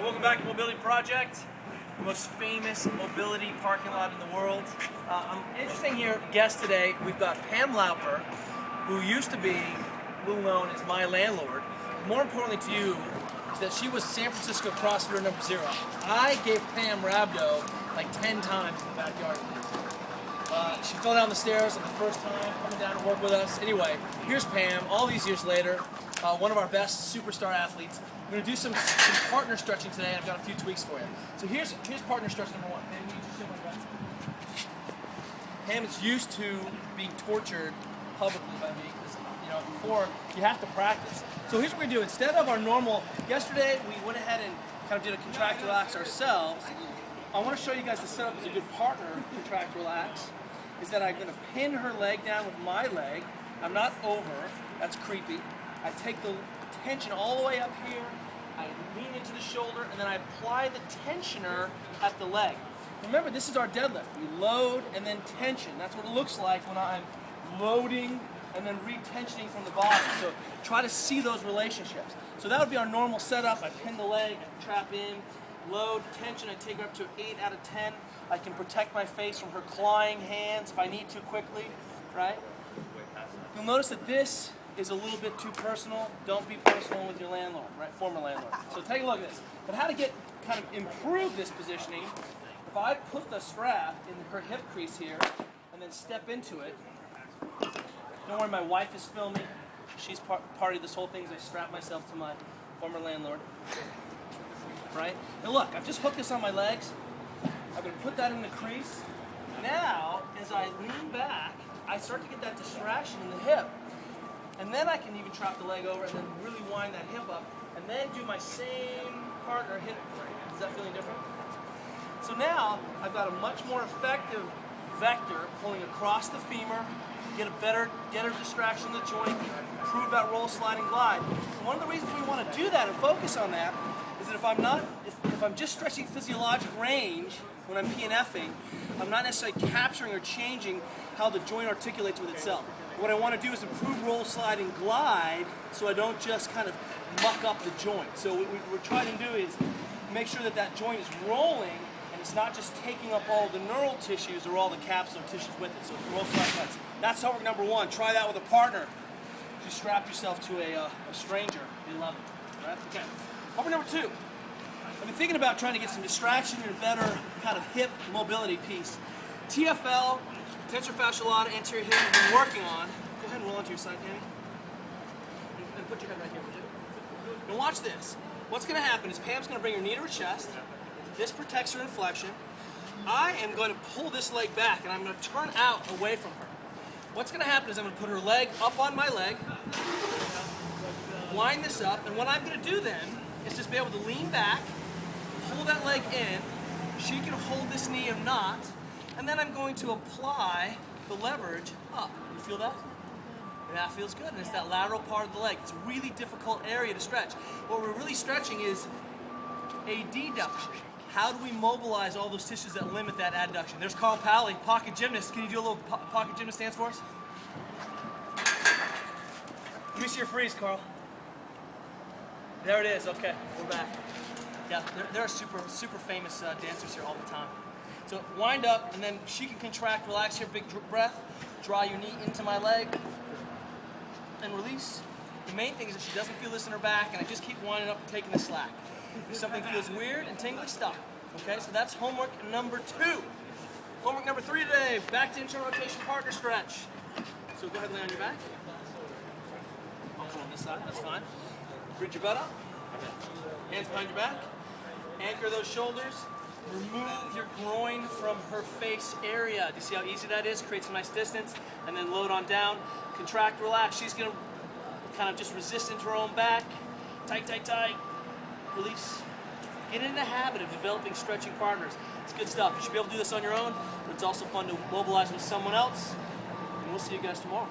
Welcome back to Mobility Project, the most famous mobility parking lot in the world. I'm interesting here, guest today. We've got Pam Lauper, who used to be little known as my landlord. More importantly to you, is that she was San Francisco CrossFitter number 0. I gave Pam rhabdo like 10 times in the backyard. She fell down the stairs on the first time, coming down to work with us. Anyway, here's Pam, all these years later, one of our best superstar athletes. We're going to do some partner stretching today, and I've got a few tweaks for you. So here's partner stretch number 1. Pam, will you just sit like that? Pam is used to being tortured publicly by me, because before you have to practice. So here's what we do. Instead of our normal, yesterday we went ahead and kind of did a contract relax ourselves. I want to show you guys the setup as a good partner contract relax. Is that I'm going to pin her leg down with my leg. I'm not over. That's creepy. I take the tension all the way up here. I lean into the shoulder, and then I apply the tensioner at the leg. Remember, this is our deadlift. We load and then tension. That's what it looks like when I'm loading and then re-tensioning from the bottom. So try to see those relationships. So that would be our normal setup. I pin the leg, I trap in, load, tension, I take her up to 8 out of 10. I can protect my face from her clawing hands if I need to quickly, right? You'll notice that this is a little bit too personal. Don't be personal with your landlord, right? Former landlord. So take a look at this. But how to kind of improve this positioning, if I put the strap in her hip crease here and then step into it, don't worry, my wife is filming. She's part of this whole thing as I strap myself to my former landlord. Right? Now look, I've just hooked this on my legs. I'm going to put that in the crease. Now, as I lean back, I start to get that distraction in the hip. And then I can even trap the leg over and then really wind that hip up. And then do my same partner hip. Is that feeling different? So now, I've got a much more effective vector pulling across the femur, get a distraction in the joint, improve that roll, slide, and glide. And one of the reasons we want to do that and focus on that is that if I'm just stretching physiologic range when I'm PNFing, I'm not necessarily capturing or changing how the joint articulates with itself. What I want to do is improve roll, slide, and glide so I don't just kind of muck up the joint. So what we're trying to do is make sure that that joint is rolling and it's not just taking up all the neural tissues or all the capsular tissues with it. So roll, slide, glide. That's homework number 1. Try that with a partner. Just strap yourself to a stranger. You love it. Right? Okay. Homework number 2. I've been thinking about trying to get some distraction and a better kind of hip mobility piece. TFL, tensor fasciae lata, anterior hip, I've been working on. Go ahead and roll onto your side, Tammy. And put your head right here, would you? Now watch this. What's going to happen is Pam's going to bring her knee to her chest. This protects her inflection. I am going to pull this leg back, and I'm going to turn out away from her. What's going to happen is I'm going to put her leg up on my leg, wind this up, and what I'm going to do then is just be able to lean back, pull that leg in, she can hold this knee or not, and then I'm going to apply the leverage up. You feel that? And that feels good, and it's that lateral part of the leg. It's a really difficult area to stretch. What we're really stretching is a deduction. How do we mobilize all those tissues that limit that adduction? There's Carl Pally, pocket gymnast. Can you do a little pocket gymnast stance for us? Let me see your freeze, Carl. There it is. Okay, we're back. Yeah, there are super famous dancers here all the time. So wind up, and then she can contract, relax here, big breath. Draw your knee into my leg, and release. The main thing is that she doesn't feel this in her back, and I just keep winding up and taking the slack. If something feels weird and tingly, stop. Okay, so that's homework number 2. Homework number 3 today, back to internal rotation partner stretch. So go ahead and lay on your back. Also on this side, that's fine. Bridge your butt up. Hands behind your back. Anchor those shoulders. Remove your groin from her face area. Do you see how easy that is? Create some nice distance. And then load on down. Contract, relax. She's going to kind of just resist into her own back. Tight, tight, tight. Release. Get in the habit of developing stretching partners. It's good stuff. You should be able to do this on your own, but it's also fun to mobilize with someone else. And we'll see you guys tomorrow.